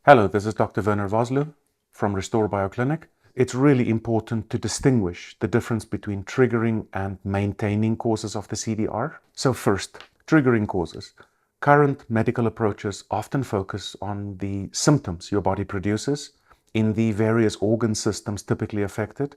Hello, this is Dr. Werner Vosloo from Restore BioClinic. It's really important to distinguish the difference between triggering and maintaining causes of the CDR. So first, triggering causes. Current medical approaches often focus on the symptoms your body produces in the various organ systems typically affected,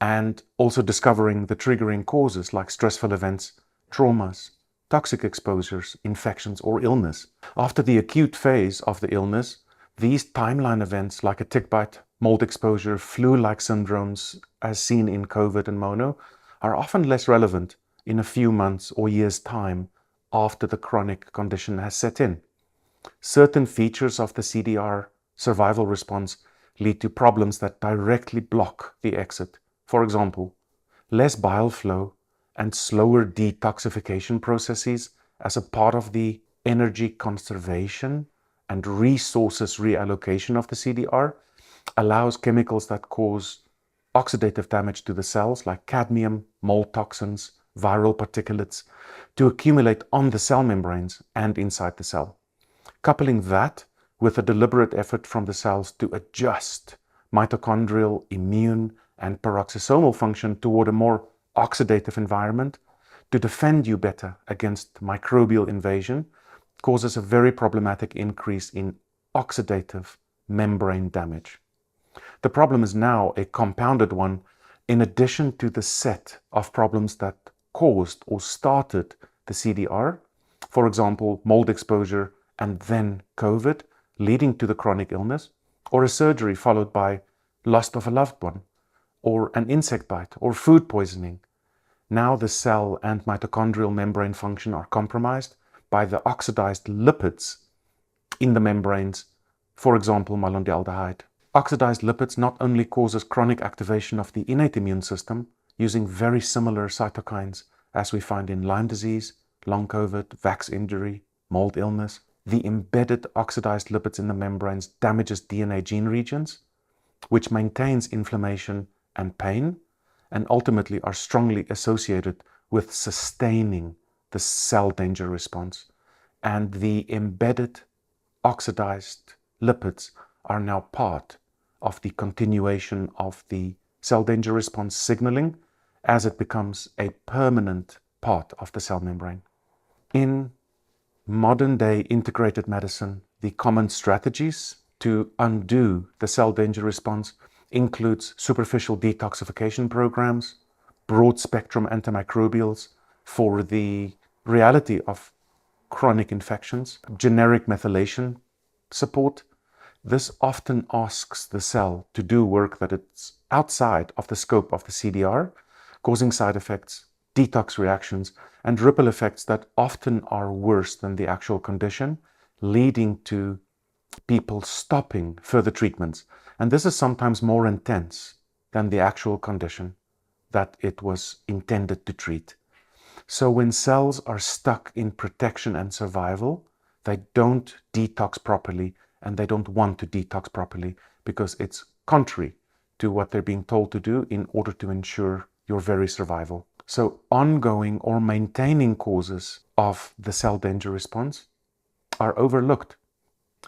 and also discovering the triggering causes like stressful events, traumas, toxic exposures, infections, or illness. After the acute phase of the illness, these timeline events like a tick bite, mold exposure, flu-like syndromes as seen in COVID and mono are often less relevant in a few months or years' time after the chronic condition has set in. Certain features of the CDR survival response lead to problems that directly block the exit. For example, less bile flow and slower detoxification processes as a part of the energy conservation and resources reallocation of the CDR allows chemicals that cause oxidative damage to the cells like cadmium, mold toxins, viral particulates to accumulate on the cell membranes and inside the cell. Coupling that with a deliberate effort from the cells to adjust mitochondrial, immune, and peroxisomal function toward a more oxidative environment to defend you better against microbial invasion causes a very problematic increase in oxidative membrane damage. The problem is now a compounded one in addition to the set of problems that caused or started the CDR, for example, mold exposure and then COVID, leading to the chronic illness, or a surgery followed by loss of a loved one, or an insect bite, or food poisoning. Now the cell and mitochondrial membrane function are compromised by the oxidized lipids in the membranes, for example, malondialdehyde. Oxidized lipids not only causes chronic activation of the innate immune system using very similar cytokines as we find in Lyme disease, long COVID, vax injury, mold illness, the embedded oxidized lipids in the membranes damages DNA gene regions, which maintains inflammation and pain, and ultimately are strongly associated with sustaining the cell danger response. And the embedded oxidized lipids are now part of the continuation of the cell danger response signaling as it becomes a permanent part of the cell membrane. In modern day integrated medicine, the common strategies to undo the cell danger response includes superficial detoxification programs, broad spectrum antimicrobials for the reality of chronic infections, generic methylation support. This often asks the cell to do work that is outside of the scope of the CDR, causing side effects, detox reactions, and ripple effects that often are worse than the actual condition, leading to people stopping further treatments. And this is sometimes more intense than the actual condition that it was intended to treat. So when cells are stuck in protection and survival, they don't detox properly, and they don't want to detox properly because it's contrary to what they're being told to do in order to ensure your very survival. So ongoing or maintaining causes of the cell danger response are overlooked.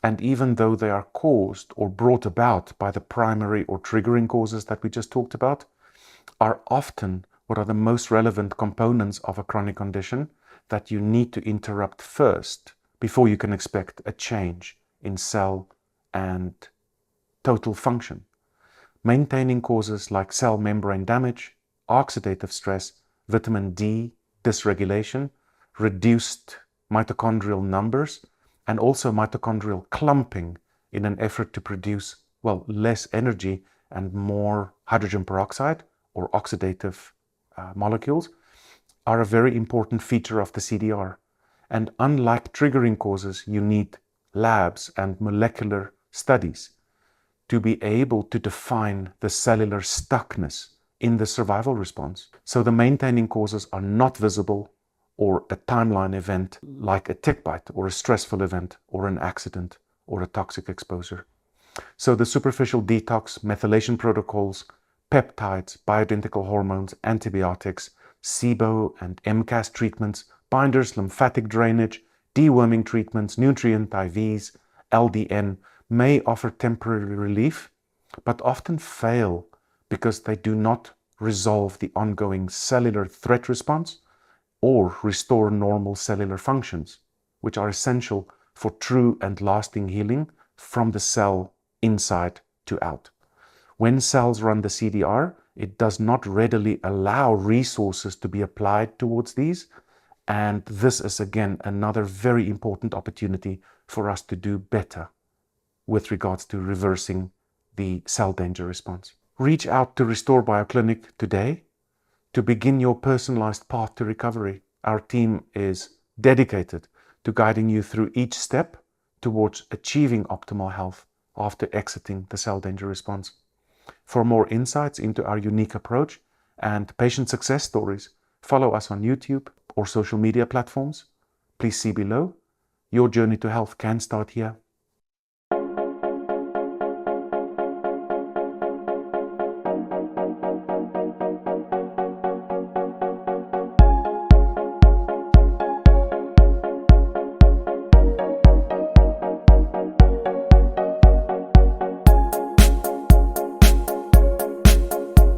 And even though they are caused or brought about by the primary or triggering causes that we just talked about, are often what are the most relevant components of a chronic condition that you need to interrupt first before you can expect a change in cell and total function. Maintaining causes like cell membrane damage, oxidative stress, vitamin D dysregulation, reduced mitochondrial numbers, and also mitochondrial clumping in an effort to produce, less energy and more hydrogen peroxide or oxidative molecules are a very important feature of the CDR. And unlike triggering causes, you need labs and molecular studies to be able to define the cellular stuckness in the survival response. So the maintaining causes are not visible or a timeline event like a tick bite or a stressful event or an accident or a toxic exposure. So the superficial detox, methylation protocols, peptides, bioidentical hormones, antibiotics, SIBO and MCAS treatments, binders, lymphatic drainage, deworming treatments, nutrient IVs, LDN, may offer temporary relief, but often fail because they do not resolve the ongoing cellular threat response or restore normal cellular functions, which are essential for true and lasting healing from the cell inside to out. When cells run the CDR, it does not readily allow resources to be applied towards these, and this is again another very important opportunity for us to do better with regards to reversing the cell danger response. Reach out to Restore BioClinic today to begin your personalized path to recovery. Our team is dedicated to guiding you through each step towards achieving optimal health after exiting the cell danger response. For more insights into our unique approach and patient success stories, follow us on YouTube or social media platforms. Please see below. Your journey to health can start here.